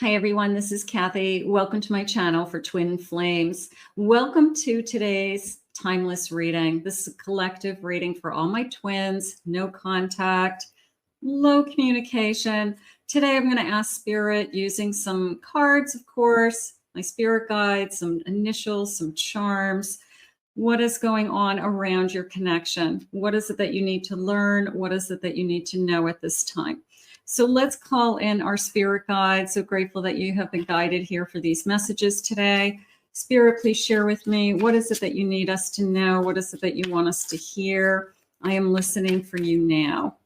Hi everyone, this is Kathy. Welcome to my channel for Twin Flames. Welcome to today's timeless reading. This is a collective reading for all my twins, no contact, low communication. Today I'm going to ask Spirit using some cards, of course, my spirit guides, some initials, some charms. What is going on around your connection? What is it that you need to learn? What is it that you need to know at this time? So let's call in our spirit guide. So grateful that you have been guided here for these messages today. Spirit, please share with me. What is it that you need us to know? What is it that you want us to hear? I am listening for you now.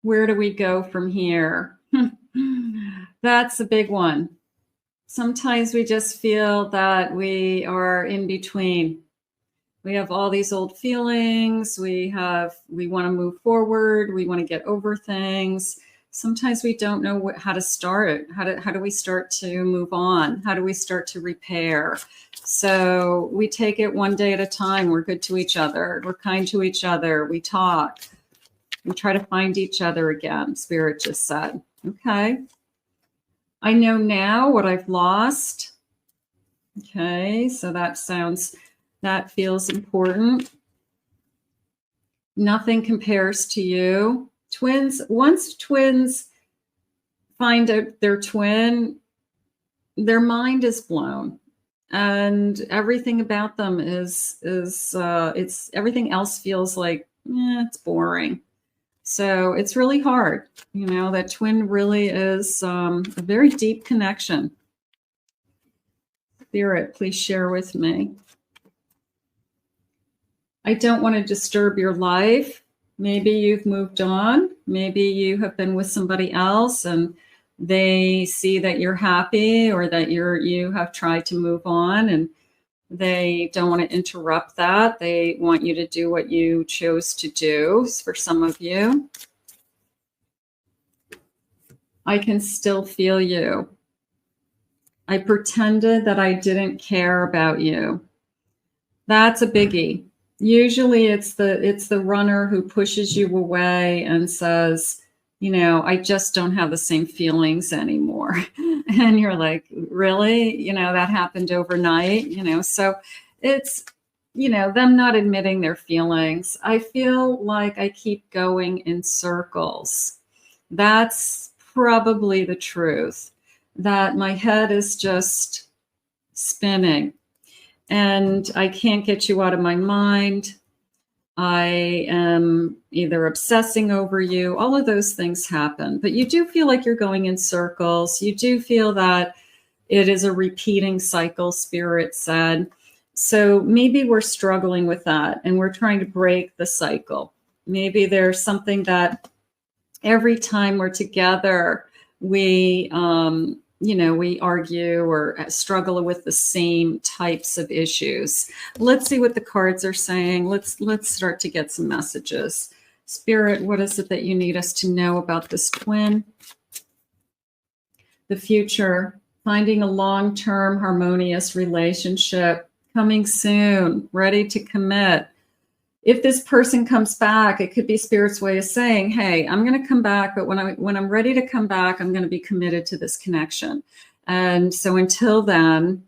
Where do we go from here? That's a big one. Sometimes we just feel that we are in between. We have all these old feelings. We want to move forward. We want to get over things. Sometimes we don't know how to start. How do we start to move on? How do we start to repair? So we take it one day at a time. We're good to each other. We're kind to each other. We talk. We try to find each other again. Spirit just said, okay. I know now what I've lost. Okay, so that feels important. Nothing compares to you. Once twins find out their twin, their mind is blown. And everything about them everything else feels like, it's boring. So it's really hard. That twin really is a very deep connection. Spirit, please share with me. I don't want to disturb your life. Maybe you've moved on. Maybe you have been with somebody else and they see that you're happy or that you have tried to move on and they don't want to interrupt that. They want you to do what you chose to do. For some of you, I can still feel you. I pretended that I didn't care about you. That's a biggie. Usually it's the runner who pushes you away and says, I just don't have the same feelings anymore. And you're like, really? That happened overnight, so it's, them not admitting their feelings. I feel like I keep going in circles. That's probably the truth, that my head is just spinning. And I can't get you out of my mind. I am either obsessing over you. All of those things happen. But you do feel like you're going in circles. You do feel that it is a repeating cycle, Spirit said. So maybe we're struggling with that and we're trying to break the cycle. Maybe there's something that every time we're together, we argue or struggle with the same types of issues. Let's see what the cards are saying. Let's start to get some messages. Spirit, what is it that you need us to know about this twin? The future, finding a long-term harmonious relationship, coming soon, ready to commit. If this person comes back, it could be Spirit's way of saying, hey, I'm going to come back, but when I'm ready to come back, I'm going to be committed to this connection. And so until then,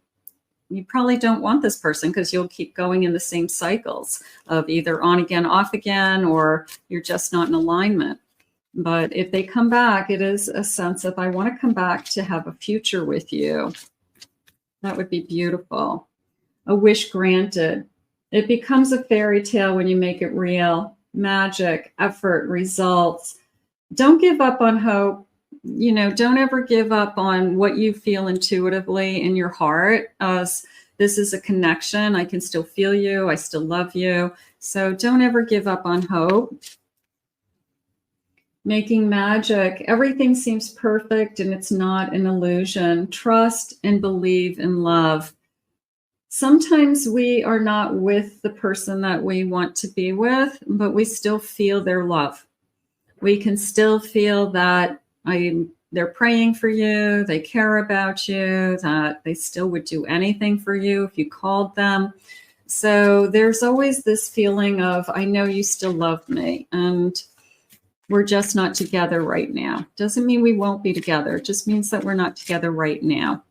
you probably don't want this person because you'll keep going in the same cycles of either on again, off again, or you're just not in alignment. But if they come back, it is a sense of, I want to come back to have a future with you. That would be beautiful. A wish granted. It becomes a fairy tale when you make it real. Magic, effort, results. Don't give up on hope. Don't ever give up on what you feel intuitively in your heart. As this is a connection. I can still feel you. I still love you. So don't ever give up on hope. Making magic. Everything seems perfect and it's not an illusion. Trust and believe in love. Sometimes we are not with the person that we want to be with, but we still feel their love. We can still feel that they're praying for you, they care about you, that they still would do anything for you if you called them. So there's always this feeling of, I know you still love me. And We're just not together right now. Doesn't mean we won't be together. It just means that we're not together right now.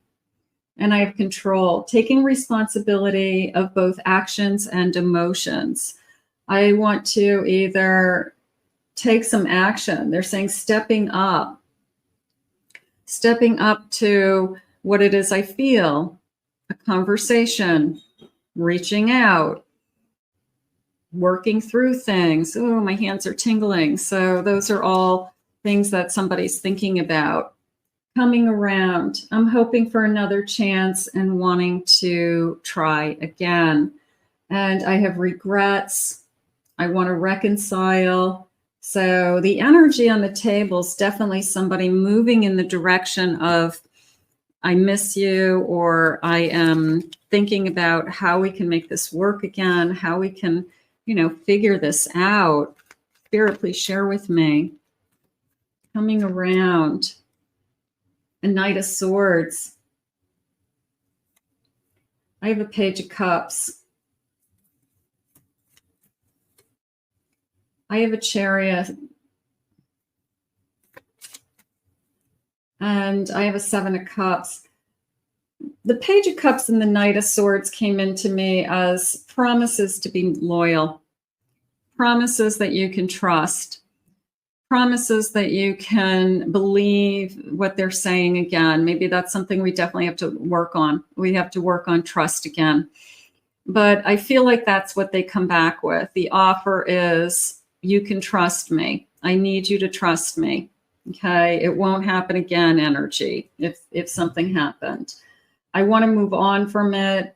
And I have control, taking responsibility of both actions and emotions. I want to either take some action. They're saying stepping up to what it is I feel, a conversation, reaching out, working through things. Oh, my hands are tingling. So those are all things that somebody's thinking about. Coming around. I'm hoping for another chance and wanting to try again. And I have regrets. I want to reconcile. So the energy on the table is definitely somebody moving in the direction of, I miss you, or I am thinking about how we can make this work again, how we can, figure this out. Spirit, please share with me. Coming around. A Knight of Swords. I have a Page of Cups. I have a Chariot. And I have a Seven of Cups. The Page of Cups and the Knight of Swords came into me as promises to be loyal, promises that you can trust, promises that you can believe what they're saying again. Maybe that's something we definitely have to work on. We have to work on trust again. But I feel like that's what they come back with. The offer is, you can trust me. I need you to trust me. Okay, it won't happen again energy if something happened. I want to move on from it.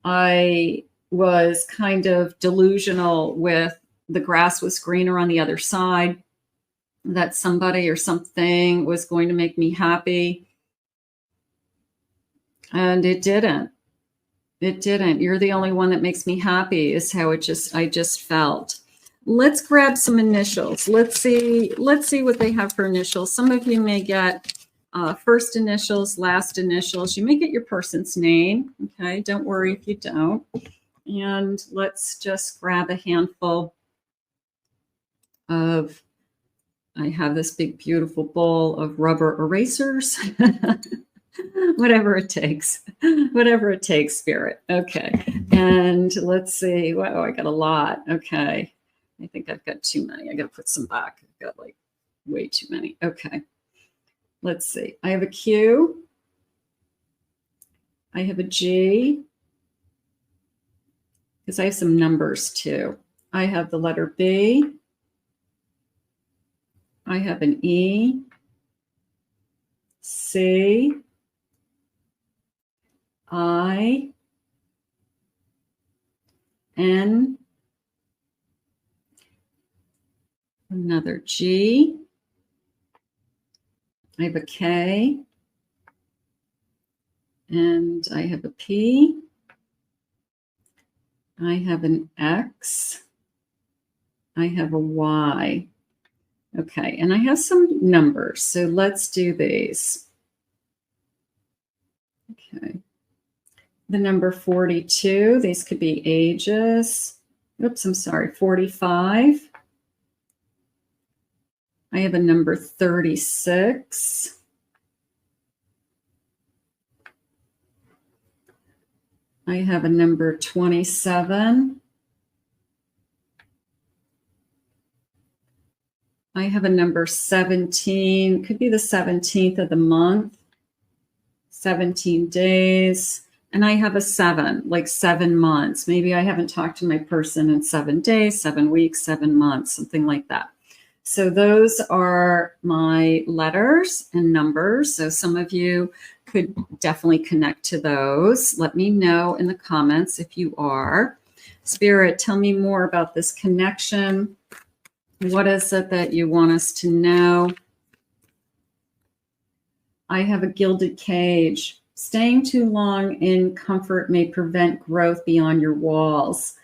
I was kind of delusional with the grass was greener on the other side, that somebody or something was going to make me happy. And it didn't. It didn't. You're the only one that makes me happy is how I just felt. Let's grab some initials. Let's see what they have for initials. Some of you may get first initials, last initials. You may get your person's name. Okay, don't worry if you don't. And let's just grab a handful of, I have this big, beautiful bowl of rubber erasers. Whatever it takes. Whatever it takes, Spirit. Okay. And let's see. Wow, I got a lot. Okay. I think I've got too many. I got to put some back. I've got like way too many. Okay. Let's see. I have a Q. I have a G. Because I have some numbers too. I have the letter B. I have an E, C, I, N, another G. I have a K, and I have a P. I have an X. I have a Y. Okay, and I have some numbers, so let's do these. Okay, the number 42, these could be ages. Oops, I'm sorry, 45. I have a number 36. I have a number 27. I have a number 17, could be the 17th of the month, 17 days. And I have a 7, like 7 months. Maybe I haven't talked to my person in 7 days, 7 weeks, 7 months, something like that. So those are my letters and numbers. So some of you could definitely connect to those. Let me know in the comments if you are. Spirit, tell me more about this connection. What is it that you want us to know? I have a gilded cage. Staying too long in comfort may prevent growth beyond your walls.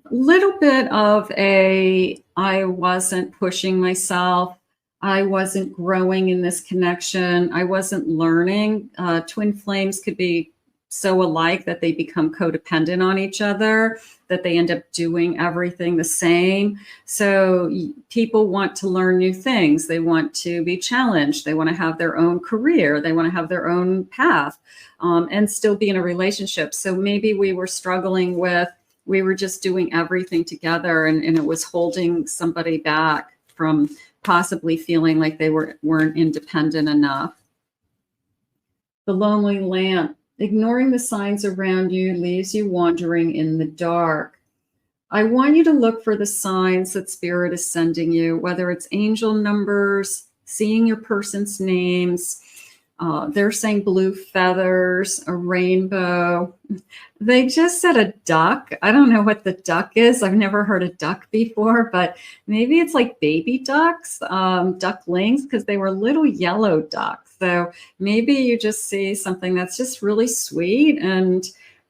A little bit of I wasn't pushing myself. I wasn't growing in this connection. I wasn't learning. Twin flames could be so alike that they become codependent on each other, that they end up doing everything the same. So people want to learn new things. They want to be challenged. They want to have their own career. They want to have their own path, and still be in a relationship. So maybe we were struggling with, we were just doing everything together, and it was holding somebody back from possibly feeling like they weren't independent enough. The lonely lamp. Ignoring the signs around you leaves you wandering in the dark. I want you to look for the signs that Spirit is sending you, whether it's angel numbers, seeing your person's names. They're saying blue feathers, a rainbow. They just said a duck. I don't know what the duck is. I've never heard a duck before, but maybe it's like baby ducks, ducklings, because they were little yellow ducks. So maybe you just see something that's just really sweet and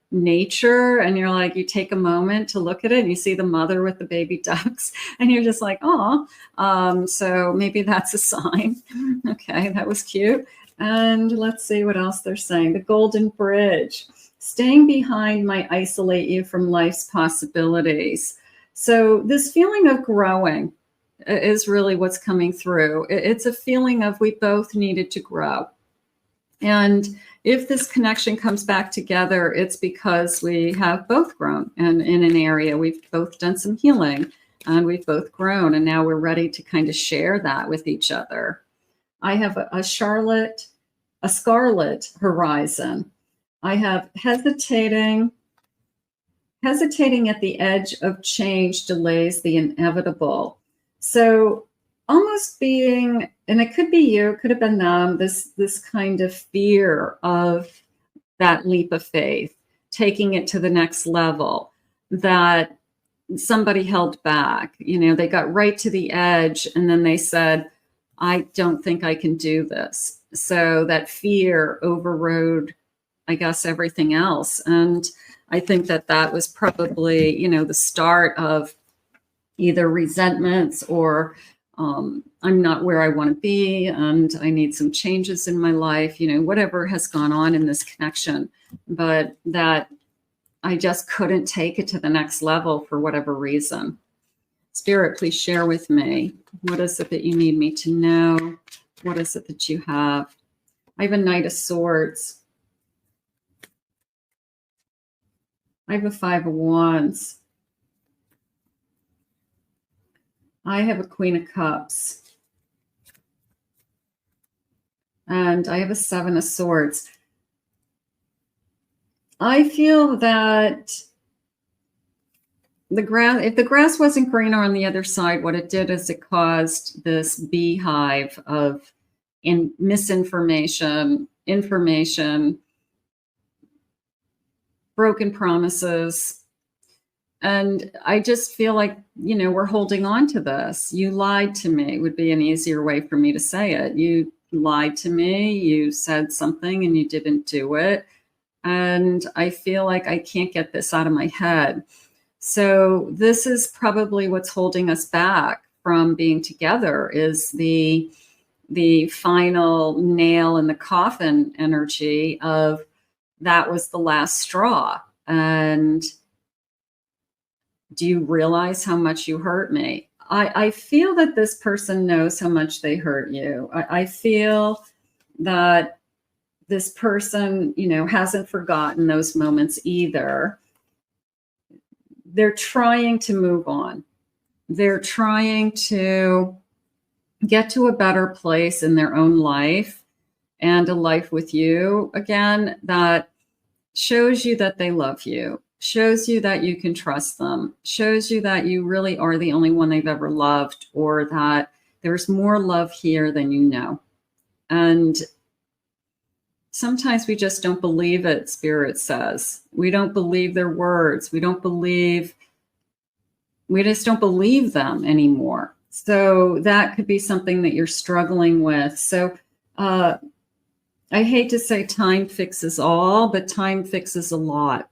nature, and you're like, you take a moment to look at it and you see the mother with the baby ducks and you're just like, oh, so maybe that's a sign. Okay, that was cute. And let's see what else they're saying. The golden bridge. Staying behind might isolate you from life's possibilities. So this feeling of growing is really what's coming through. It's a feeling of we both needed to grow. And if this connection comes back together, it's because we have both grown. And in an area, we've both done some healing and we've both grown. And now we're ready to kind of share that with each other. I have a scarlet horizon. I have hesitating at the edge of change delays the inevitable. So almost being, and it could be you, it could have been them, this kind of fear of that leap of faith, taking it to the next level, that somebody held back. You know, they got right to the edge and then they said, I don't think I can do this. So that fear overrode, I guess, everything else. And I think that was probably, you know, the start of either resentments or I'm not where I want to be and I need some changes in my life, you know, whatever has gone on in this connection, but that I just couldn't take it to the next level for whatever reason. Spirit, please share with me. What is it that you need me to know? What is it that you have? I have a Knight of Swords. I have a Five of Wands. I have a Queen of Cups. And I have a Seven of Swords. I feel that if the grass wasn't greener on the other side, what it did is it caused this beehive of misinformation, information, broken promises. And I just feel like, you know, we're holding on to this. You lied to me would be an easier way for me to say it. You lied to me. You said something and you didn't do it. And I feel like I can't get this out of my head. So this is probably what's holding us back from being together, is the final nail in the coffin energy of that was the last straw. And do you realize how much you hurt me? I feel that this person knows how much they hurt you. I feel that this person, you know, hasn't forgotten those moments either. They're trying to move on. They're trying to get to a better place in their own life and a life with you again that shows you that they love you, shows you that you can trust them, shows you that you really are the only one they've ever loved, or that there's more love here than you know. And sometimes we just don't believe it, Spirit says. We don't believe their words. We just don't believe them anymore. So that could be something that you're struggling with. So I hate to say time fixes all, but time fixes a lot.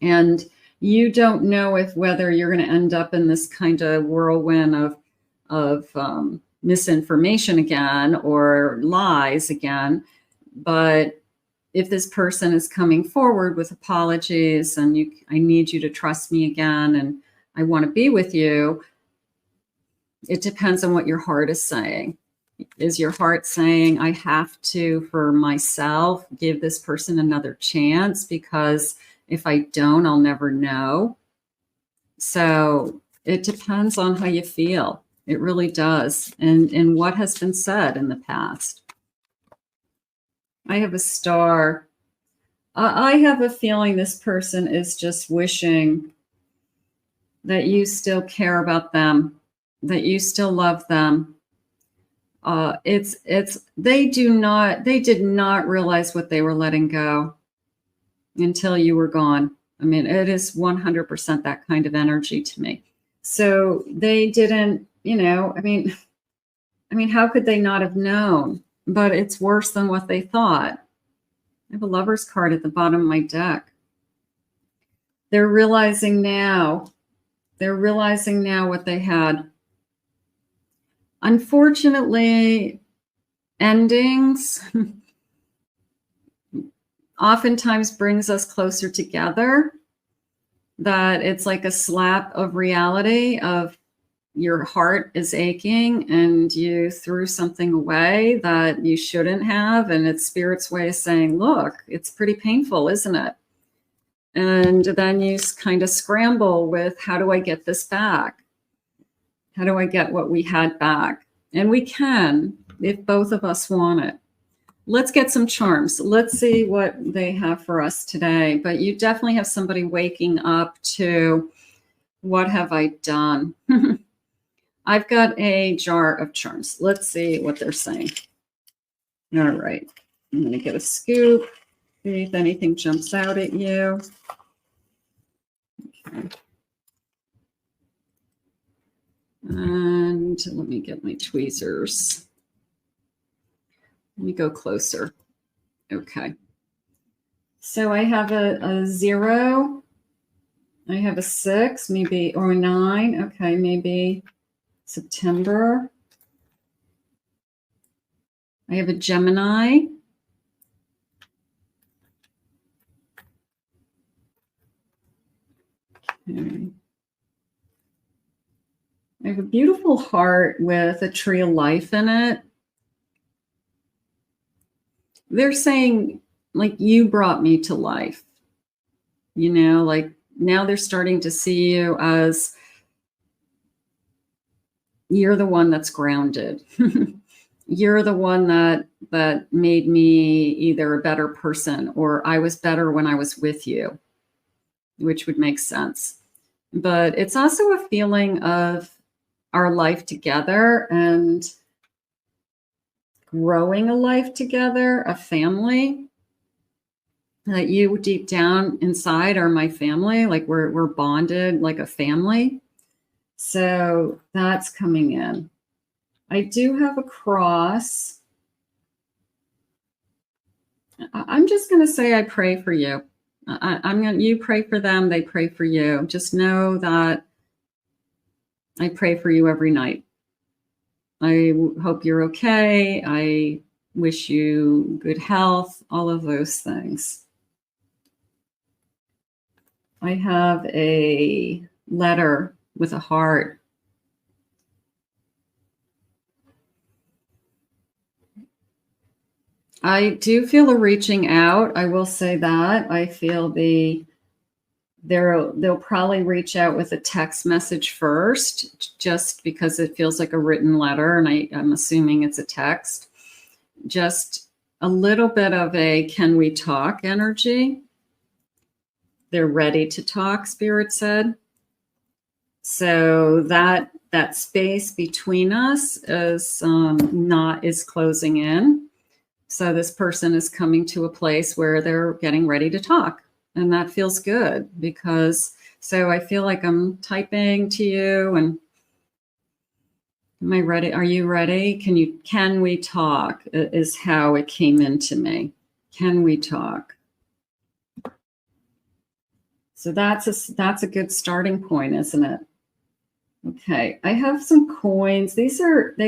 And you don't know whether you're going to end up in this kind of whirlwind of misinformation again or lies again. But if this person is coming forward with apologies and I need you to trust me again and I want to be with you, it depends on what your heart is saying. Is your heart saying, I have to, for myself, give this person another chance because if I don't, I'll never know? So it depends on how you feel. It really does. And what has been said in the past. I have a star. I have a feeling this person is just wishing that you still care about them, that you still love them. They did not realize what they were letting go until you were gone. I mean, it is 100% that kind of energy to me. So they didn't, I mean, how could they not have known? But it's worse than what they thought. I have a Lover's card at the bottom of my deck. They're realizing now what they had. Unfortunately, endings oftentimes brings us closer together, that it's like a slap of reality of your heart is aching and you threw something away that you shouldn't have. And it's Spirit's way of saying, look, it's pretty painful, isn't it? And then you kind of scramble with, how do I get this back? How do I get what we had back? And we can, if both of us want it. Let's get some charms. Let's see what they have for us today. But you definitely have somebody waking up to, what have I done? I've got a jar of charms. Let's see what they're saying. All right. I'm going to get a scoop. See if anything jumps out at you. Okay. And let me get my tweezers. Let me go closer. Okay. So I have a 0. I have a 6, maybe, or a 9. Okay, maybe September. I have a Gemini. Okay. I have a beautiful heart with a tree of life in it. They're saying, like, you brought me to life. Like, now they're starting to see you as, you're the one that's grounded. You're the one that made me either a better person, or I was better when I was with you, which would make sense. But it's also a feeling of our life together and growing a life together, a family, that you deep down inside are my family. Like we're bonded like a family. So that's coming in. I do have a cross. I'm just going to say I pray for you. You pray for them, they pray for you. Just know that I pray for you every night. I hope you're okay. I wish you good health, all of those things. I have a letter with a heart. I do feel a reaching out. I will say that. I feel they'll probably reach out with a text message first, just because it feels like a written letter, and I'm assuming it's a text. Just a little bit of a can we talk energy. They're ready to talk, Spirit said. So that space between us is closing in. So this person is coming to a place where they're getting ready to talk. And that feels good so I feel like I'm typing to you and am I ready? Are you ready? Can we talk is how it came into me. Can we talk? So that's a good starting point, isn't it? Okay. I have some coins. They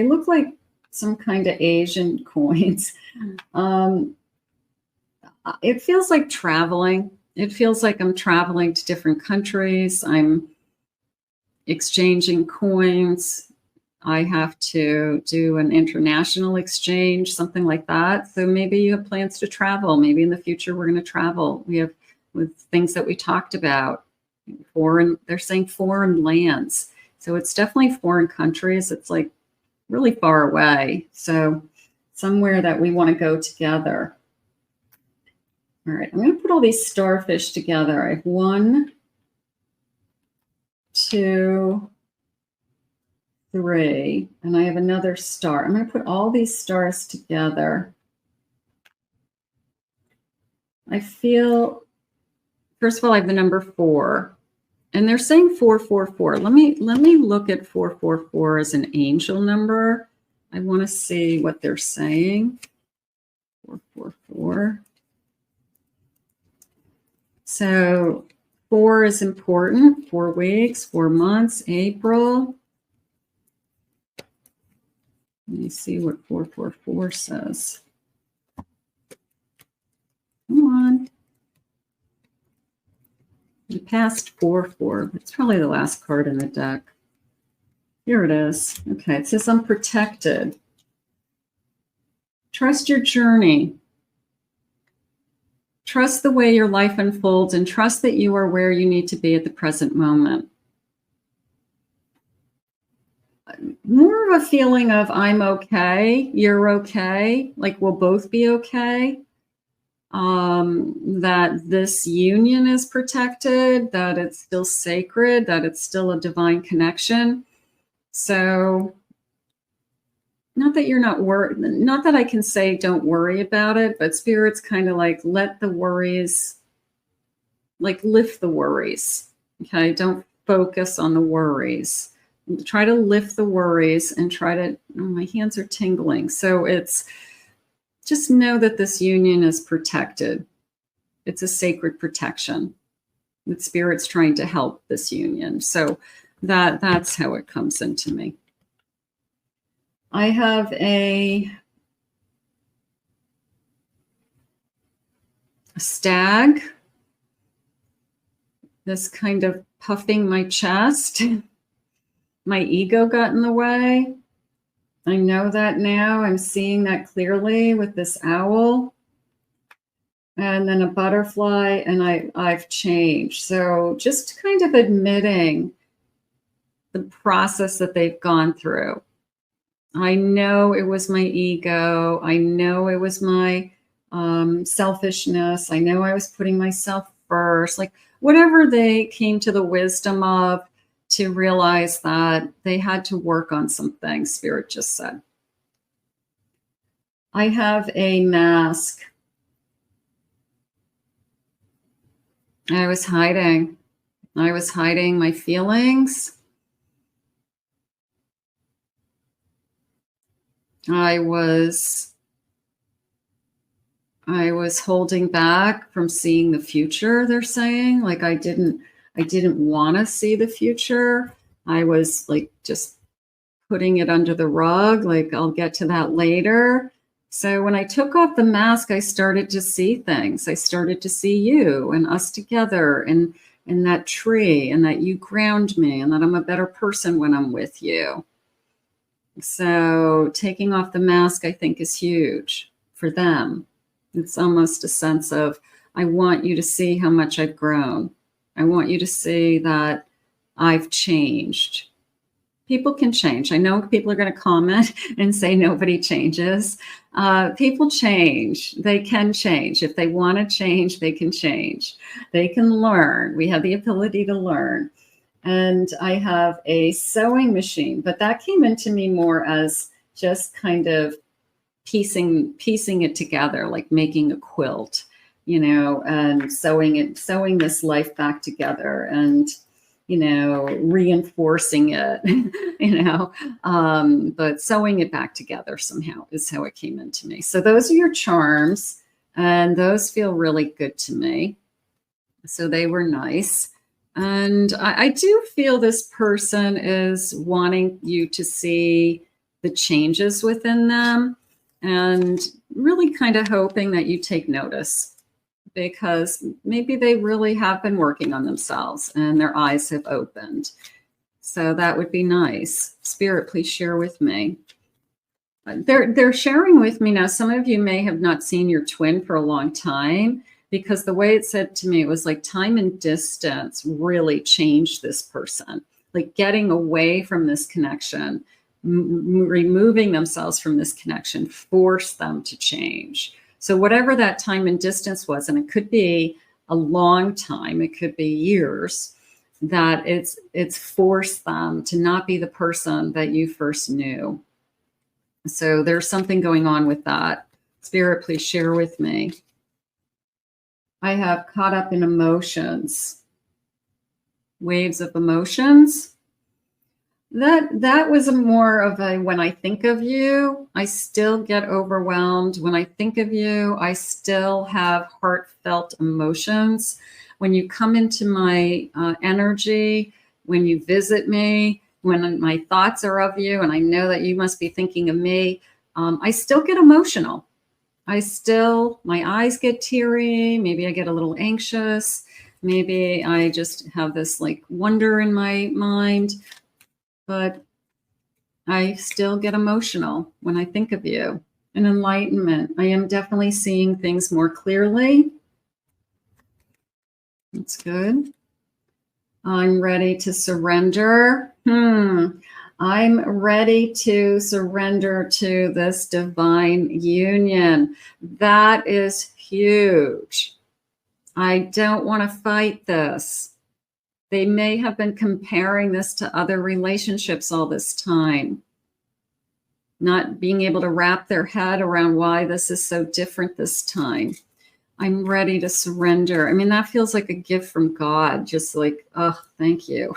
look like some kind of Asian coins. It feels like traveling. It feels like I'm traveling to different countries. I'm exchanging coins. I have to do an international exchange, something like that. So maybe you have plans to travel. Maybe in the future we're going to travel. We have with things that we talked about. They're saying foreign lands. So it's definitely foreign countries. It's like really far away. So somewhere that we want to go together. All right, I'm going to put all these starfish together. I have 1, 2, 3, and I have another star. I'm going to put all these stars together. I feel, first of all, I have the number 4, and they're saying 444. Let me look at 444 as an angel number. I want to see what they're saying. 444. So 4 is important. 4 weeks, 4 months, April. Let me see what 444 says. Come on. We passed 4. It's probably the last card in the deck. Here it is. Okay, it says I'm protected. Trust your journey. Trust the way your life unfolds and trust that you are where you need to be at the present moment. More of a feeling of I'm okay, you're okay, like we'll both be okay. That this union is protected, that it's still sacred, that it's still a divine connection. So not that you're not worried, not that I can say don't worry about it, but Spirit's kind of like let the worries, like lift the worries. Okay, don't focus on the worries. Try to lift the worries and try to, oh, my hands are tingling. So it's just know that this union is protected. It's a sacred protection. The Spirit's trying to help this union. So that's how it comes into me. I have a stag, this kind of puffing my chest. My ego got in the way. I know that now. I'm seeing that clearly with this owl. And then a butterfly, and I've changed. So just kind of admitting the process that they've gone through. I know it was my ego. I know it was my selfishness. I know I was putting myself first. Like whatever they came to the wisdom of to realize that they had to work on some things, Spirit just said. I have a mask. I was hiding. I was hiding my feelings. I was holding back from seeing the future, they're saying. Like I didn't want to see the future. I was like just putting it under the rug, like I'll get to that later. So when I took off the mask, I started to see things. I started to see you and us together and that tree and that you ground me and that I'm a better person when I'm with you. So taking off the mask, I think, is huge for them. It's almost a sense of, I want you to see how much I've grown. I want you to see that I've changed. People can change. I know people are going to comment and say nobody changes. People change. They can change. If they want to change, they can change. They can learn. We have the ability to learn. And I have a sewing machine, but that came into me more as just kind of piecing it together, like making a quilt, you know, and sewing this life back together and, you know, reinforcing it, you know, but sewing it back together somehow is how it came into me. So those are your charms, and those feel really good to me. So they were nice. And I do feel this person is wanting you to see the changes within them and really kind of hoping that you take notice. because maybe they really have been working on themselves and their eyes have opened. So that would be nice. Spirit, please share with me. They're sharing with me now. Some of you may have not seen your twin for a long time, because the way it said to me, it was like time and distance really changed this person. Like getting away from this connection, removing themselves from this connection, forced them to change. So whatever that time and distance was, and it could be a long time, it could be years, that it's forced them to not be the person that you first knew. So there's something going on with that. Spirit, please share with me. I have caught up in emotions. Waves of emotions. That was more of a, when I think of you, I still get overwhelmed. When I think of you, I still have heartfelt emotions. When you come into my energy, when you visit me, when my thoughts are of you, and I know that you must be thinking of me, I still get emotional. My eyes get teary. Maybe I get a little anxious. Maybe I just have this like wonder in my mind, but I still get emotional when I think of you. And enlightenment. I am definitely seeing things more clearly. That's good. I'm ready to surrender. I'm ready to surrender to this divine union. That is huge. I don't want to fight this. They may have been comparing this to other relationships all this time, not being able to wrap their head around why this is so different this time. I'm ready to surrender. I mean, that feels like a gift from God, just like, oh, thank you.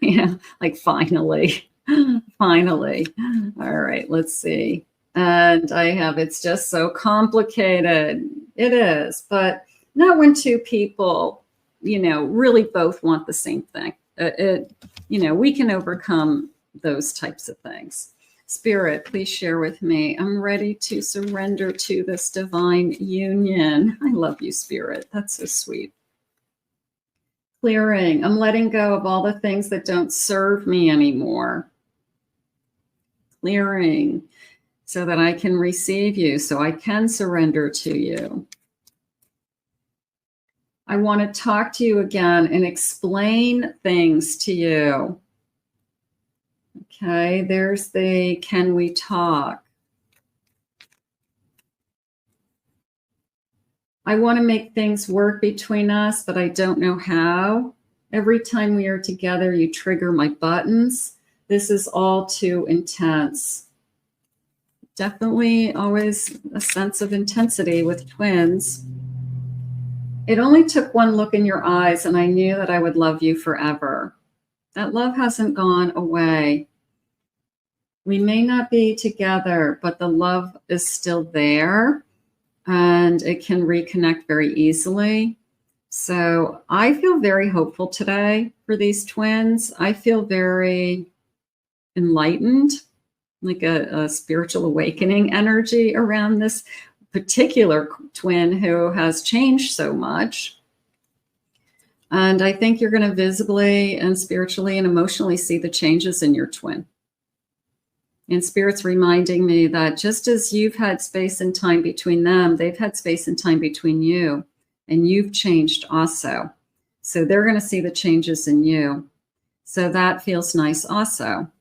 Yeah, like finally, finally. All right, let's see. And I have, it's just so complicated. It is, but not when two people, really both want the same thing. We can overcome those types of things. Spirit, please share with me. I'm ready to surrender to this divine union. I love you, Spirit. That's so sweet. Clearing. I'm letting go of all the things that don't serve me anymore. Clearing so that I can receive you, so I can surrender to you. I want to talk to you again and explain things to you. Okay, there's the can we talk? I want to make things work between us, but I don't know how. Every time we are together, you trigger my buttons. This is all too intense. Definitely always a sense of intensity with twins. It only took one look in your eyes, and I knew that I would love you forever. That love hasn't gone away. We may not be together, but the love is still there, and it can reconnect very easily. So I feel very hopeful today for these twins. I feel very enlightened, like a spiritual awakening energy around this particular twin who has changed so much. And I think you're going to visibly and spiritually and emotionally see the changes in your twin. And Spirit's reminding me that just as you've had space and time between them, they've had space and time between you, and you've changed also. So they're going to see the changes in you. So that feels nice also.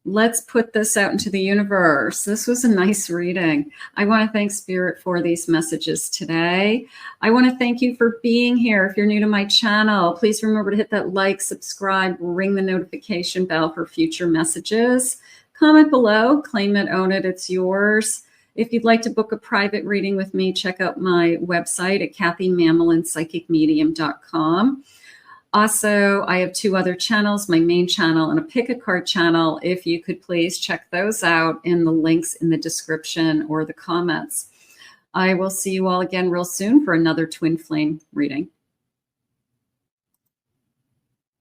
Let's put this out into the universe. This was a nice reading. I want to thank Spirit for these messages today. I want to thank you for being here. If you're new to my channel, please remember to hit that like, subscribe, ring the notification bell for future messages. Comment below, claim it, own it, it's yours. If you'd like to book a private reading with me, check out my website at KathyMammelonPsychicMedium.com. Also, I have 2 other channels, my main channel and a pick a card channel. If you could please check those out in the links in the description or the comments. I will see you all again real soon for another twin flame reading.